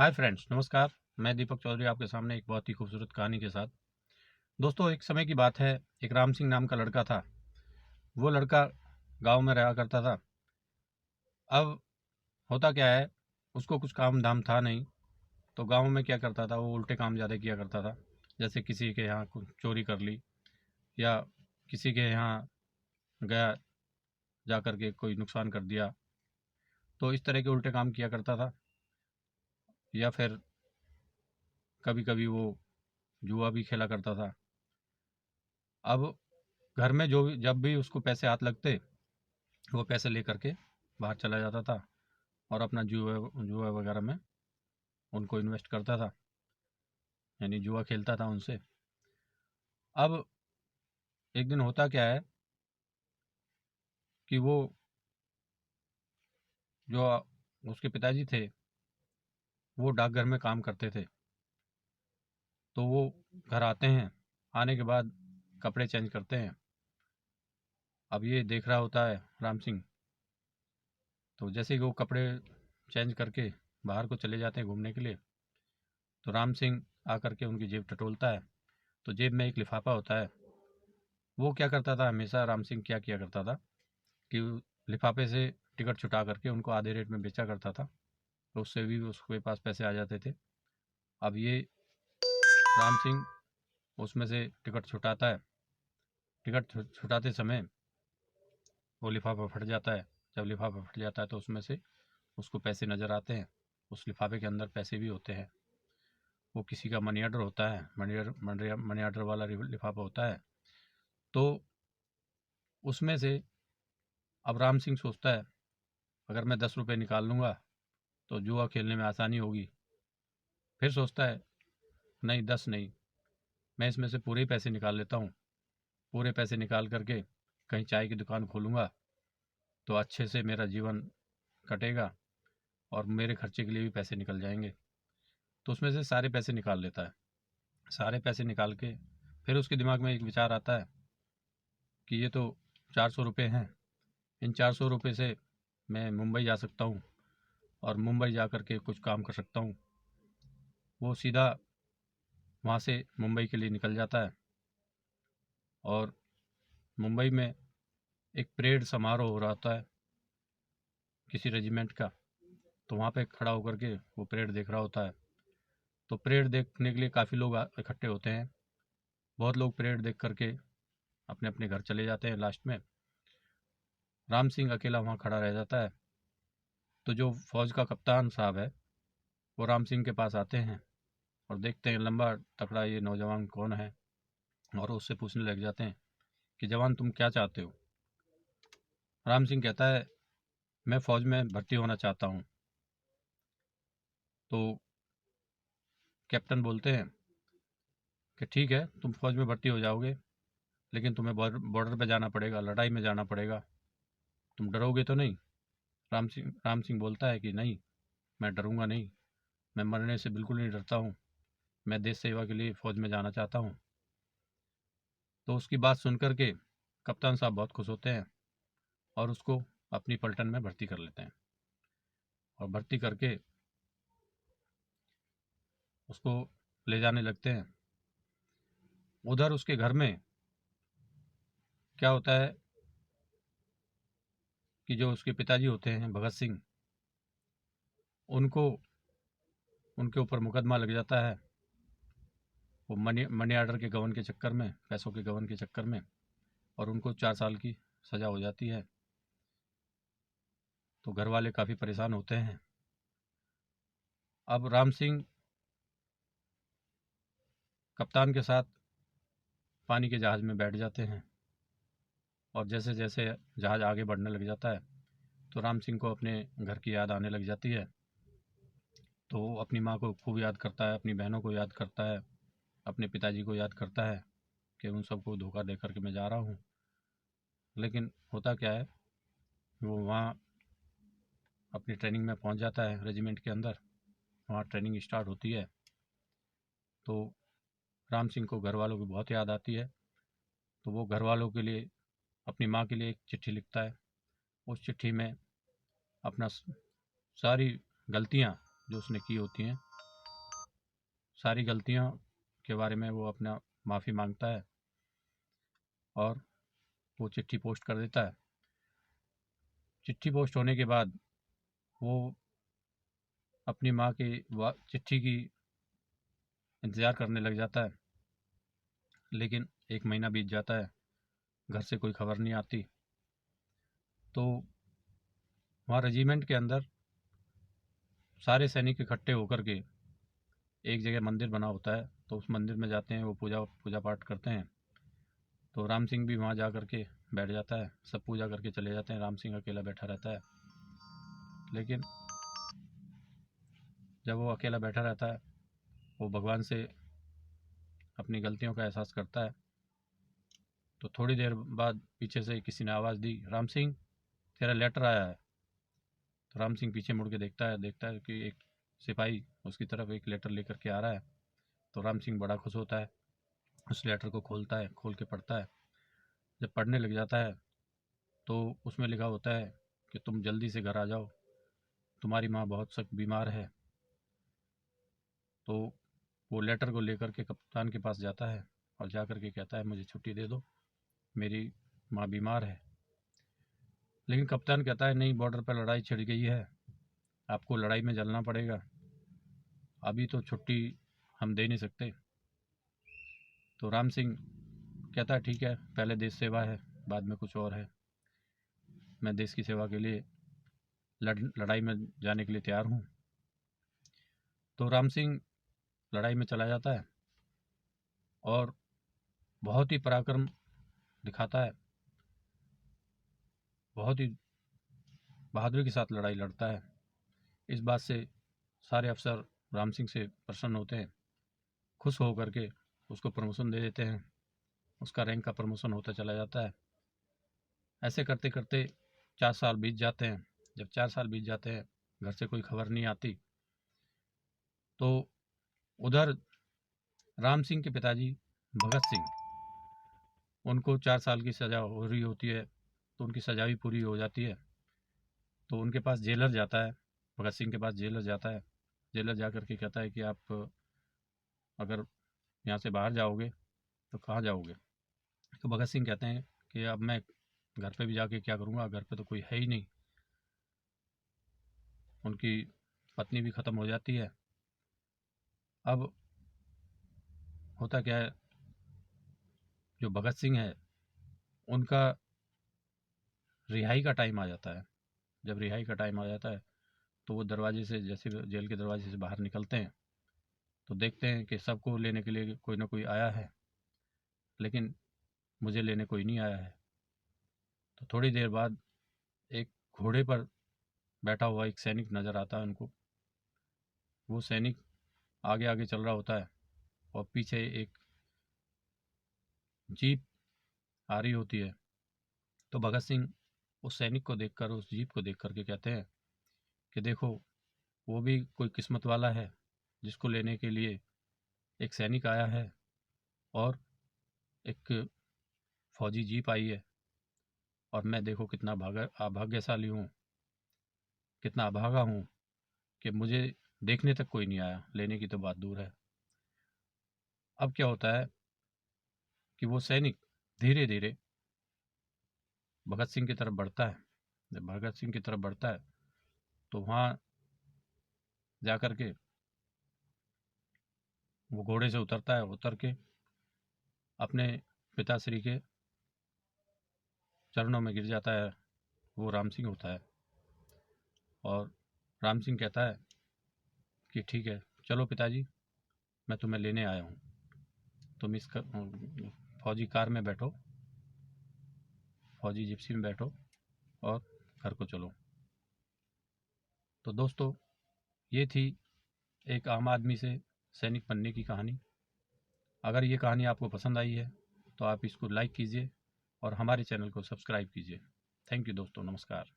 Hi friends, नमस्कार। मैं दीपक चौधरी आपके सामने एक बहुत ही खूबसूरत कहानी के साथ। दोस्तों, एक समय की बात है। एक राम सिंह नाम का लड़का था। वो लड़का गांव में रहा करता था। अब होता क्या है, उसको कुछ काम धाम था नहीं। तो गांव में क्या करता था, वो उल्टे काम ज़्यादा किया करता था। जैसे किसी के यहाँ कुछ चोरी कर ली, या किसी के यहाँ गया, जा कर के कोई नुकसान कर दिया। तो इस तरह के उल्टे काम किया करता था। या फिर कभी कभी वो जुआ भी खेला करता था। अब घर में जो भी जब भी उसको पैसे हाथ लगते, वो पैसे लेकर के बाहर चला जाता था और अपना जुआ जुआ वगैरह में उनको इन्वेस्ट करता था, यानी जुआ खेलता था उनसे। अब एक दिन होता क्या है कि वो जो उसके पिताजी थे, वो डाकघर में काम करते थे। तो वो घर आते हैं, आने के बाद कपड़े चेंज करते हैं। अब ये देख रहा होता है राम सिंह। तो जैसे ही वो कपड़े चेंज करके बाहर को चले जाते हैं घूमने के लिए, तो राम सिंह आकर के उनकी जेब टटोलता है। तो जेब में एक लिफाफा होता है। वो क्या करता था, हमेशा राम सिंह क्या किया करता था कि लिफाफे से टिकट छुटा करके उनको आधे रेट में बेचा करता था। तो उससे भी उसके पास पैसे आ जाते थे। अब ये राम सिंह उसमें से टिकट छुटाता है। टिकट छुटाते समय वो लिफाफा फट जाता है। जब लिफाफा फट जाता है तो उसमें से उसको पैसे नज़र आते हैं। उस लिफाफे के अंदर पैसे भी होते हैं। वो किसी का मनी ऑर्डर होता है, मनी ऑर्डर वाला लिफाफा होता है। तो उसमें से अब राम सिंह सोचता है, अगर मैं 10 रुपये निकाल लूँगा तो जुआ खेलने में आसानी होगी। फिर सोचता है, नहीं 10 नहीं, मैं इसमें से पूरे ही पैसे निकाल लेता हूँ। पूरे पैसे निकाल करके कहीं चाय की दुकान खोलूँगा तो अच्छे से मेरा जीवन कटेगा और मेरे खर्चे के लिए भी पैसे निकल जाएंगे। तो उसमें से सारे पैसे निकाल लेता है। सारे पैसे निकाल के फिर उसके दिमाग में एक विचार आता है कि ये तो 400 रुपये हैं। इन 400 रुपये से मैं मुंबई जा सकता हूँ और मुंबई जा कर के कुछ काम कर सकता हूँ। वो सीधा वहाँ से मुंबई के लिए निकल जाता है और मुंबई में एक परेड समारोह हो रहा होता है किसी रेजिमेंट का। तो वहाँ पे खड़ा होकर के वो परेड देख रहा होता है। तो परेड देखने के लिए काफ़ी लोग इकट्ठे होते हैं। बहुत लोग परेड देख करके अपने अपने घर चले जाते हैं। लास्ट में राम सिंह अकेला वहाँ खड़ा रह जाता है। तो जो फौज का कप्तान साहब है, वो राम सिंह के पास आते हैं और देखते हैं लंबा तकड़ा ये नौजवान कौन है, और उससे पूछने लग जाते हैं कि जवान तुम क्या चाहते हो। राम सिंह कहता है, मैं फ़ौज में भर्ती होना चाहता हूँ। तो कैप्टन बोलते हैं कि ठीक है, तुम फौज में भर्ती हो जाओगे, लेकिन तुम्हें बॉर्डर पे जाना पड़ेगा, लड़ाई में जाना पड़ेगा। तुम डरोगे तो नहीं? राम सिंह बोलता है कि नहीं, मैं डरूंगा नहीं। मैं मरने से बिल्कुल नहीं डरता हूँ। मैं देश सेवा के लिए फ़ौज में जाना चाहता हूँ। तो उसकी बात सुन कर के कप्तान साहब बहुत खुश होते हैं और उसको अपनी पलटन में भर्ती कर लेते हैं। और भर्ती करके उसको ले जाने लगते हैं। उधर उसके घर में क्या होता है कि जो उसके पिताजी होते हैं भगत सिंह, उनको उनके ऊपर मुकदमा लग जाता है। वो मनी मनी ऑर्डर के गबन के चक्कर में, पैसों के गबन के चक्कर में, और उनको 4 साल की सज़ा हो जाती है। तो घर वाले काफ़ी परेशान होते हैं। अब राम सिंह कप्तान के साथ पानी के जहाज़ में बैठ जाते हैं। और जैसे जैसे जहाज़ आगे बढ़ने लग जाता है तो राम सिंह को अपने घर की याद आने लग जाती है। तो वो अपनी माँ को खूब याद करता है, अपनी बहनों को याद करता है, अपने पिताजी को याद करता है कि उन सबको धोखा दे करके मैं जा रहा हूँ। लेकिन होता क्या है, वो वहाँ अपनी ट्रेनिंग में पहुँच जाता है रेजिमेंट के अंदर। वहाँ ट्रेनिंग स्टार्ट होती है। तो राम सिंह को घर वालों की बहुत याद आती है। तो वो घर वालों के लिए, अपनी माँ के लिए एक चिट्ठी लिखता है। उस चिट्ठी में अपना सारी गलतियाँ जो उसने की होती हैं सारी गलतियों के बारे में वो अपना माफ़ी मांगता है और वो चिट्ठी पोस्ट कर देता है। चिट्ठी पोस्ट होने के बाद वो अपनी माँ की चिट्ठी की इंतज़ार करने लग जाता है, लेकिन 1 महीना बीत जाता है, घर से कोई खबर नहीं आती। तो वहाँ रेजिमेंट के अंदर सारे सैनिक इकट्ठे होकर के एक जगह मंदिर बना होता है, तो उस मंदिर में जाते हैं, वो पूजा पाठ करते हैं। तो राम सिंह भी वहाँ जा कर के बैठ जाता है, सब पूजा करके चले जाते हैं, राम सिंह अकेला बैठा रहता है। लेकिन जब वो अकेला बैठा रहता है, वो भगवान से अपनी गलतियों का एहसास करता है। तो थोड़ी देर बाद पीछे से किसी ने आवाज़ दी, राम सिंह तेरा लेटर आया है। तो राम सिंह पीछे मुड़ के देखता है कि एक सिपाही उसकी तरफ एक लेटर लेकर के आ रहा है। तो राम सिंह बड़ा खुश होता है, उस लेटर को खोलता है, खोल के पढ़ता है। जब पढ़ने लग जाता है तो उसमें लिखा होता है कि तुम जल्दी से घर आ जाओ, तुम्हारी माँ बहुत सख्त बीमार है। तो वो लेटर को लेकर के कप्तान के पास जाता है और जा कर के कहता है मुझे छुट्टी दे दो, मेरी माँ बीमार है। लेकिन कप्तान कहता है नहीं, बॉर्डर पर लड़ाई छिड़ गई है, आपको लड़ाई में जलना पड़ेगा, अभी तो छुट्टी हम दे नहीं सकते। तो राम सिंह कहता है ठीक है, पहले देश सेवा है, बाद में कुछ और है, मैं देश की सेवा के लिए लड़ाई में जाने के लिए तैयार हूँ। तो राम सिंह लड़ाई में चला जाता है और बहुत ही पराक्रम दिखाता है, बहुत ही बहादुरी के साथ लड़ाई लड़ता है। इस बात से सारे अफसर राम सिंह से प्रसन्न होते हैं, खुश होकर के उसको प्रमोशन दे देते हैं, उसका रैंक का प्रमोशन होता चला जाता है। ऐसे करते करते 4 साल बीत जाते हैं। जब 4 साल बीत जाते हैं, घर से कोई खबर नहीं आती, तो उधर राम सिंह के पिताजी भगत सिंह, उनको 4 साल की सज़ा हो रही होती है, तो उनकी सज़ा भी पूरी हो जाती है। तो उनके पास जेलर जाता है, भगत सिंह के पास जेलर जाता है। जेलर जा कर के कहता है कि आप अगर यहाँ से बाहर जाओगे तो कहाँ जाओगे। तो भगत सिंह कहते हैं कि अब मैं घर पे भी जाके क्या करूँगा, घर पे तो कोई है ही नहीं। उनकी पत्नी भी ख़त्म हो जाती है। अब होता क्या है, जो भगत सिंह है उनका रिहाई का टाइम आ जाता है। जब रिहाई का टाइम आ जाता है तो वो दरवाजे से, जैसे जेल के दरवाजे से बाहर निकलते हैं, तो देखते हैं कि सबको लेने के लिए कोई ना कोई आया है, लेकिन मुझे लेने कोई नहीं आया है। तो थोड़ी देर बाद एक घोड़े पर बैठा हुआ एक सैनिक नज़र आता है उनको। वो सैनिक आगे आगे चल रहा होता है और पीछे एक जीप आ रही होती है। तो भगत सिंह उस सैनिक को देखकर, उस जीप को देख कर के कहते हैं कि देखो, वो भी कोई किस्मत वाला है जिसको लेने के लिए एक सैनिक आया है और एक फौजी जीप आई है, और मैं देखो कितना अभाग्यशाली हूँ, कितना अभागा हूँ कि मुझे देखने तक कोई नहीं आया, लेने की तो बात दूर है। अब क्या होता है कि वो सैनिक धीरे धीरे भगत सिंह की तरफ बढ़ता है। जब भगत सिंह की तरफ बढ़ता है तो वहाँ जा कर के वो घोड़े से उतरता है, उतर के अपने पिताश्री के चरणों में गिर जाता है। वो राम सिंह होता है और राम सिंह कहता है कि ठीक है, चलो पिताजी, मैं तुम्हें लेने आया हूँ, तुम इस फौजी कार में बैठो, फौजी जिप्सी में बैठो और घर को चलो। तो दोस्तों, ये थी एक आम आदमी से सैनिक बनने की कहानी। अगर ये कहानी आपको पसंद आई है तो आप इसको लाइक कीजिए और हमारे चैनल को सब्सक्राइब कीजिए। थैंक यू दोस्तों, नमस्कार।